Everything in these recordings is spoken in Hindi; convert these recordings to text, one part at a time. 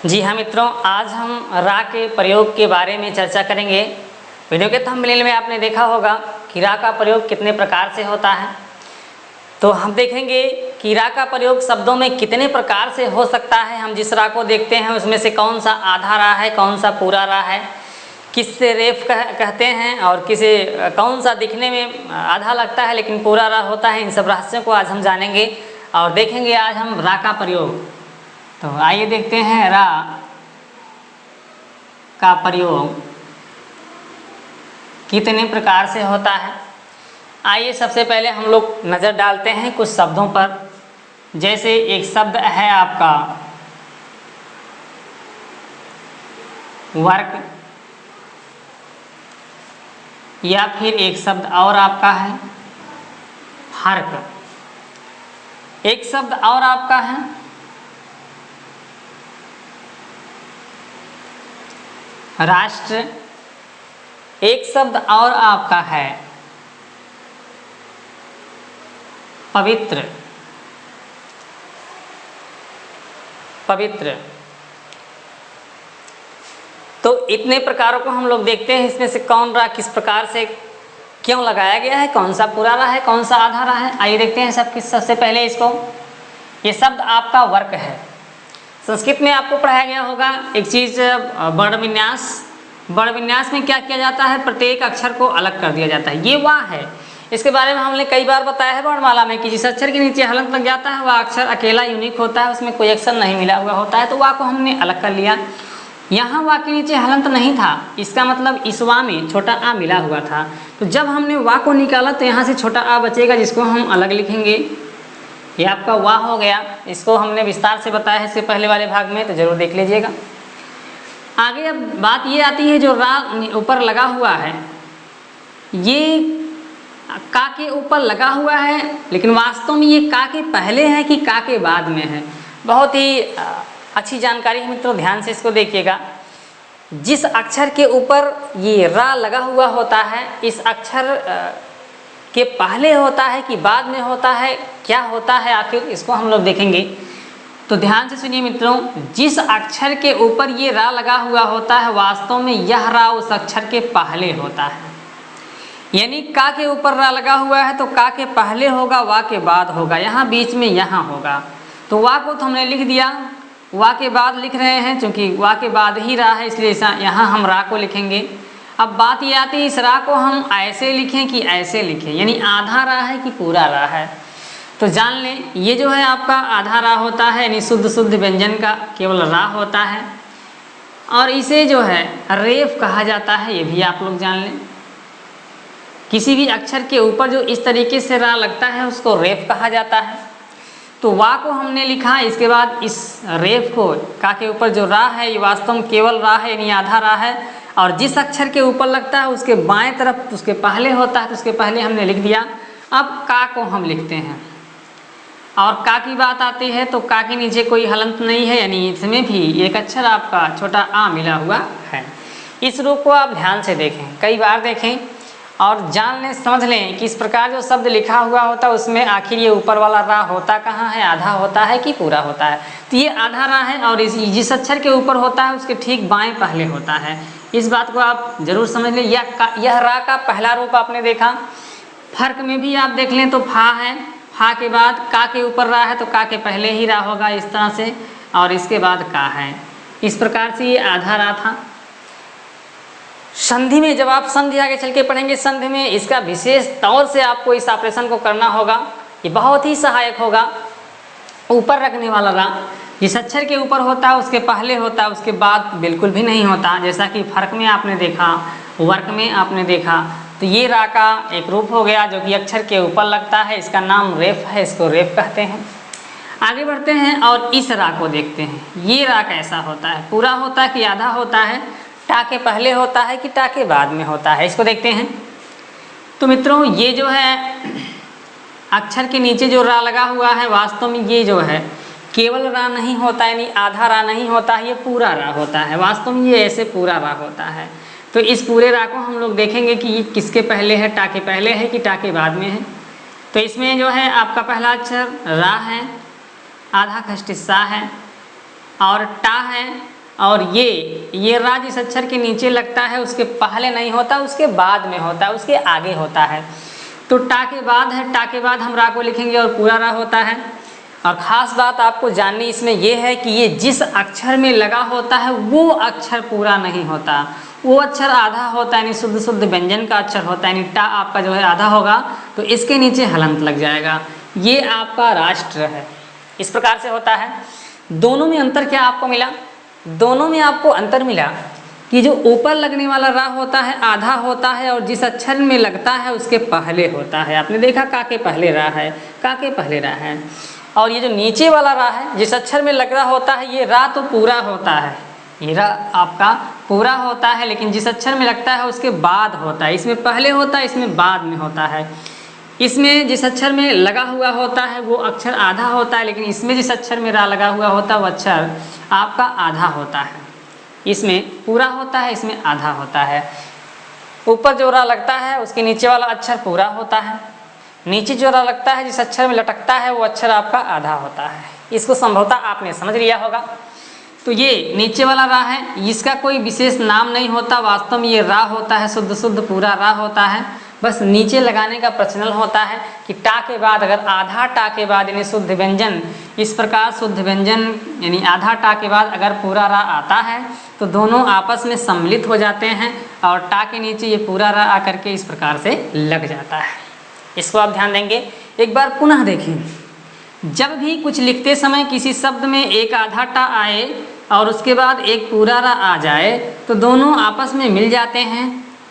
जी हाँ मित्रों, आज हम रा के प्रयोग के बारे में चर्चा करेंगे। वीडियो के थंबनेल में आपने देखा होगा कि रा का प्रयोग कितने प्रकार से होता है। तो हम देखेंगे कि रा का प्रयोग शब्दों में कितने प्रकार से हो सकता है। हम जिस रा को देखते हैं उसमें से कौन सा आधा रा है, कौन सा पूरा रा है, किससे रेफ कहते हैं और किसे कौन सा दिखने में आधा लगता है लेकिन पूरा रा होता है। इन सब रहस्यों को आज हम जानेंगे और देखेंगे आज हम रा का प्रयोग। तो आइए देखते हैं रा का प्रयोग कितने प्रकार से होता है। आइए सबसे पहले हम लोग नज़र डालते हैं कुछ शब्दों पर। जैसे एक शब्द है आपका वर्क, या फिर एक शब्द और आपका है फर्क। एक शब्द और आपका है राष्ट्र। एक शब्द और आपका है पवित्र। पवित्र। तो इतने प्रकारों को हम लोग देखते हैं। इसमें से कौन रा किस प्रकार से क्यों लगाया गया है, कौन सा पूरा रा है, कौन सा आधा रा है, आइए देखते हैं सबसे पहले इसको। ये शब्द आपका वर्क है। संस्कृत में आपको पढ़ाया गया होगा एक चीज़, वर्ण विन्यास। वर्ण विन्यास में क्या किया जाता है, प्रत्येक अक्षर को अलग कर दिया जाता है। ये वाह है, इसके बारे में हमने कई बार बताया है वर्णमाला में कि जिस अक्षर के नीचे हलंत लग जाता है वह अक्षर अकेला यूनिक होता है, उसमें कोई अक्षर नहीं मिला हुआ होता है। तो वाह को हमने अलग कर लिया। यहाँ वाह के नीचे हलंत नहीं था, इसका मतलब इस वाह में छोटा आ मिला हुआ था। तो जब हमने वाह को निकाला तो यहाँ से छोटा आ बचेगा, जिसको हम अलग लिखेंगे। ये आपका वाह हो गया। इसको हमने विस्तार से बताया है इससे पहले वाले भाग में, तो जरूर देख लीजिएगा। आगे अब बात ये आती है जो रा ऊपर लगा हुआ है, ये का के ऊपर लगा हुआ है, लेकिन वास्तव में ये का के पहले है कि का के बाद में है। बहुत ही अच्छी जानकारी है मित्रों, ध्यान से इसको देखिएगा। जिस अक्षर के ऊपर ये रा लगा हुआ होता है, इस अक्षर के पहले होता है कि बाद में होता है, क्या होता है आखिर, इसको हम लोग देखेंगे। तो ध्यान से सुनिए मित्रों, जिस अक्षर के ऊपर ये रा लगा हुआ होता है वास्तव में यह रा उस अक्षर के पहले होता है। यानी का के ऊपर रा लगा हुआ है तो का के पहले होगा, वा के बाद होगा, यहाँ बीच में यहाँ होगा। तो वा को तो हमने लिख दिया, वा के बाद लिख रहे हैं क्योंकि वा के बाद ही रा है, इसलिए यहाँ हम रा को लिखेंगे। अब बात ये आती है इस रा को हम ऐसे लिखें कि ऐसे लिखें, यानी आधा रा है कि पूरा रा है। तो जान लें, ये जो है आपका आधा रा होता है, यानी शुद्ध व्यंजन का केवल रा होता है, और इसे जो है रेफ कहा जाता है, ये भी आप लोग जान लें। किसी भी अक्षर के ऊपर जो इस तरीके से रा लगता है उसको रेफ कहा जाता है। तो वा को हमने लिखा, इसके बाद इस रेफ को, का के ऊपर जो रा है ये वास्तव में केवल रा है, यानी आधा रा है, और जिस अक्षर के ऊपर लगता है उसके बाएं तरफ उसके पहले होता है, तो उसके पहले हमने लिख दिया। अब का को हम लिखते हैं, और का की बात आती है तो का के नीचे कोई हलंत नहीं है, यानी इसमें भी एक अक्षर आपका छोटा आ मिला हुआ है। इस रूप को आप ध्यान से देखें, कई बार देखें और जान लें, समझ लें कि इस प्रकार जो शब्द लिखा हुआ होता है उसमें आखिर ये ऊपर वाला रा होता कहाँ है, आधा होता है कि पूरा होता है। तो ये आधा रा है, और जिस अक्षर के ऊपर होता है उसके ठीक बाएं पहले होता है। इस बात को आप जरूर समझ लें। यह रा का पहला रूप आपने देखा। फर्क में भी आप देख लें तो फा है, फा के बाद का के ऊपर रा है तो का के पहले ही रा होगा इस तरह से, और इसके बाद का है। इस प्रकार से ये आधा रा था। संधि में जब आप संधि आगे चल के पढ़ेंगे, संधि में इसका विशेष तौर से आपको इस ऑपरेशन को करना होगा, ये बहुत ही सहायक होगा। ऊपर रखने वाला रा जिस अक्षर के ऊपर होता है उसके पहले होता है, उसके बाद बिल्कुल भी नहीं होता, जैसा कि फर्क में आपने देखा, वर्क में आपने देखा। तो ये रा का एक रूप हो गया जो कि अक्षर के ऊपर लगता है, इसका नाम रेफ है, इसको रेफ कहते हैं। आगे बढ़ते हैं और इस रा को देखते हैं। ये रा कैसा होता है, पूरा होता है कि आधा होता है, टा के पहले होता है कि टा के बाद में होता है, इसको देखते हैं। तो मित्रों ये जो है अक्षर के नीचे जो रा लगा हुआ है वास्तव में ये जो है केवल रा नहीं होता, यानी आधा रा नहीं होता है, ये पूरा रा होता है। वास्तव में ये ऐसे पूरा रा होता है। तो इस पूरे रा को हम लोग देखेंगे कि ये किसके पहले है, टा के पहले है कि टा के बाद में है। तो इसमें जो है आपका पहला अक्षर रा है, आधा खष्टि सा है, और टा है, और ये रा जिस अक्षर के नीचे लगता है उसके पहले नहीं होता, उसके बाद में होता है, उसके आगे होता है। तो टा के बाद है, टा के बाद हम रा को लिखेंगे और पूरा रा होता है। और ख़ास बात आपको जाननी इसमें यह है कि ये जिस अक्षर में लगा होता है वो अक्षर पूरा नहीं होता, वो अक्षर आधा होता है, यानी शुद्ध शुद्ध व्यंजन का अक्षर होता है, यानी टा आपका जो है आधा होगा तो इसके नीचे हलंत लग जाएगा। ये आपका राष्ट्र है, इस प्रकार से होता है। दोनों में अंतर क्या आपको मिला? दोनों में आपको अंतर मिला कि जो ऊपर लगने वाला रा होता है आधा होता है, और जिस अक्षर में लगता है उसके पहले होता है। आपने देखा का के पहले रा है, का के पहले रा है। और ये जो नीचे वाला रा है, जिस अक्षर में लग रहा होता है, ये रा तो पूरा होता है, ये रा आपका पूरा होता है, लेकिन जिस अक्षर में लगता है उसके बाद होता है। इसमें पहले होता है, इसमें बाद में होता है। इसमें जिस अक्षर में लगा हुआ होता है वो अक्षर आधा होता है, लेकिन इसमें जिस अक्षर में रा लगा हुआ होता है वो अक्षर आपका आधा होता है। इसमें पूरा होता है, इसमें आधा होता है। ऊपर जो रा लगता है उसके नीचे वाला अक्षर पूरा होता है, नीचे जो रा लगता है जिस अक्षर में लटकता है वो अक्षर आपका आधा होता है। इसको संभवतः आपने समझ लिया होगा। तो ये नीचे वाला रा है, इसका कोई विशेष नाम नहीं होता, वास्तव में ये रा होता है, शुद्ध शुद्ध पूरा रा होता है। बस नीचे लगाने का प्रचलन होता है कि टा के बाद अगर आधा टा के बाद यानी शुद्ध व्यंजन, इस प्रकार शुद्ध व्यंजन यानी आधा टा के बाद अगर पूरा रा आता है तो दोनों आपस में सम्मिलित हो जाते हैं और टा के नीचे ये पूरा रा आकर के इस प्रकार से लग जाता है। इसको आप ध्यान देंगे। एक बार पुनः देखें, जब भी कुछ लिखते समय किसी शब्द में एक आधा टा आए और उसके बाद एक पूरा रा आ जाए तो दोनों आपस में मिल जाते हैं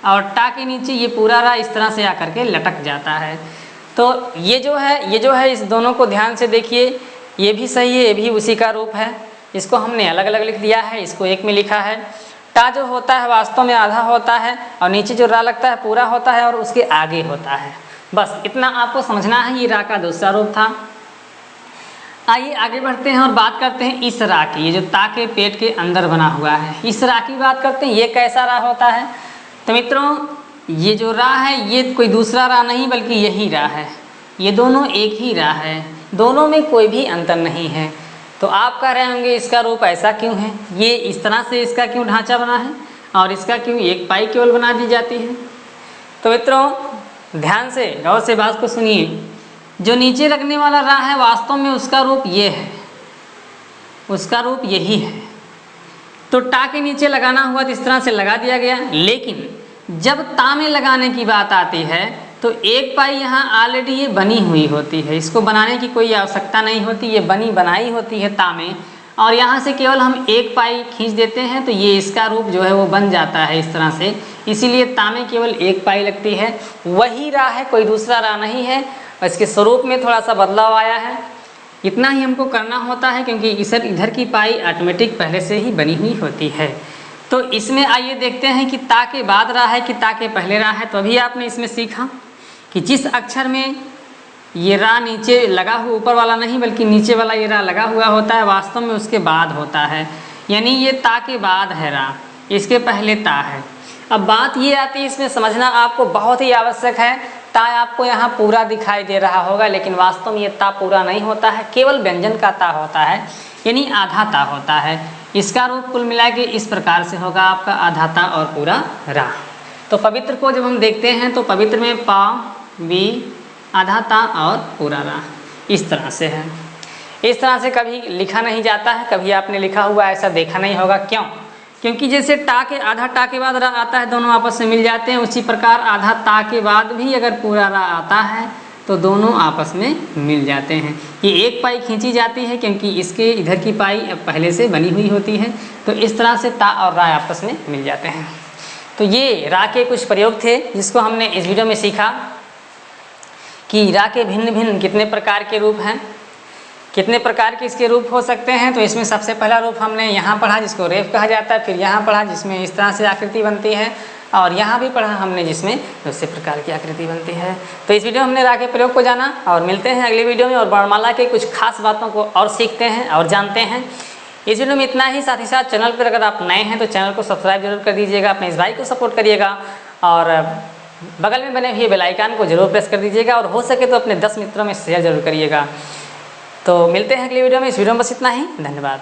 और टा के नीचे ये पूरा रा इस तरह से आकर के लटक जाता है। तो ये जो है इस दोनों को ध्यान से देखिए, ये भी सही है, ये भी उसी का रूप है। इसको हमने अलग अलग लिख दिया है, इसको एक में लिखा है। टा जो होता है वास्तव में आधा होता है और नीचे जो रा लगता है पूरा होता है और उसके आगे होता है। बस इतना आपको समझना है। ये रा का दूसरा रूप था। आइए आगे बढ़ते हैं और बात करते हैं इस रा की, ये जो ता के पेट के अंदर बना हुआ है, इस रा की बात करते हैं। ये कैसा रा होता है? तो मित्रों ये जो रा है ये कोई दूसरा रा नहीं बल्कि यही रा है। ये दोनों एक ही रा है, दोनों में कोई भी अंतर नहीं है। तो आप कह रहे होंगे इसका रूप ऐसा क्यों है, ये इस तरह से इसका क्यों ढांचा बना है और इसका क्यों एक पाई केवल बना दी जाती है? तो मित्रों ध्यान से गौर से बात को सुनिए। जो नीचे लगने वाला रा है वास्तव में उसका रूप ये है, उसका रूप यही है। तो टा के नीचे लगाना हुआ तो इस तरह से लगा दिया गया, लेकिन जब ता में लगाने की बात आती है तो एक पाई यहाँ ऑलरेडी ये बनी हुई होती है, इसको बनाने की कोई आवश्यकता नहीं होती, ये बनी बनाई होती है ता में, और यहाँ से केवल हम एक पाई खींच देते हैं तो ये इसका रूप जो है वो बन जाता है इस तरह से। इसीलिए ता में केवल एक पाई लगती है, वही रा है, कोई दूसरा रा नहीं है। इसके स्वरूप में थोड़ा सा बदलाव आया है, इतना ही हमको करना होता है क्योंकि इधर की पाई ऑटोमेटिक पहले से ही बनी हुई होती है। तो इसमें आइए देखते हैं कि ता के बाद रा है कि ता के पहले रा है। तो अभी आपने इसमें सीखा कि जिस अक्षर में ये रा नीचे लगा हुआ, ऊपर वाला नहीं बल्कि नीचे वाला ये रा लगा हुआ होता है, वास्तव में उसके बाद होता है, यानी ये ता के बाद है रा, इसके पहले ता है। अब बात ये आती है, इसमें समझना आपको बहुत ही आवश्यक है। ता आपको यहाँ पूरा दिखाई दे रहा होगा, लेकिन वास्तव में ये ता पूरा नहीं होता है, केवल व्यंजन का ता होता है, यानी आधा ता होता है। इसका रूप कुल मिला के इस प्रकार से होगा आपका आधा ता और पूरा रा। तो पवित्र को जब हम देखते हैं तो पवित्र में पा वी आधा ता और पूरा रा इस तरह से है। इस तरह से कभी लिखा नहीं जाता है, कभी आपने लिखा हुआ ऐसा देखा नहीं होगा। क्यों? क्योंकि जैसे टा के आधा टा के बाद रा आता है, दोनों आपस में मिल जाते हैं, उसी प्रकार आधा ता के बाद भी अगर पूरा रा आता है तो दोनों आपस में मिल जाते हैं। ये एक पाई खींची जाती है क्योंकि इसके इधर की पाई अब पहले से बनी हुई होती है, तो इस तरह से ता और रा आपस में मिल जाते हैं। तो ये रा के कुछ प्रयोग थे जिसको हमने इस वीडियो में सीखा कि रा के भिन्न भिन्न कितने प्रकार के रूप हैं, कितने प्रकार के इसके रूप हो सकते हैं। तो इसमें सबसे पहला रूप हमने यहाँ पढ़ा जिसको रेफ कहा जाता है, फिर यहाँ पढ़ा जिसमें इस तरह से आकृति बनती है, और यहाँ भी पढ़ा हमने जिसमें दूसरे प्रकार की आकृति बनती है। तो इस वीडियो में हमने रा के प्रयोग को जाना, और मिलते हैं अगले वीडियो में और वर्णमाला के कुछ खास बातों को और सीखते हैं और जानते हैं। इस वीडियो में इतना ही। साथ ही साथ चैनल पर अगर आप नए हैं तो चैनल को सब्सक्राइब जरूर कर दीजिएगा, अपने इस भाई को सपोर्ट करिएगा, और बगल में बने हुए बेल आइकन को जरूर प्रेस कर दीजिएगा, और हो सके तो अपने 10 मित्रों में शेयर जरूर करिएगा। तो मिलते हैं अगली वीडियो में। इस वीडियो में बस इतना ही। धन्यवाद।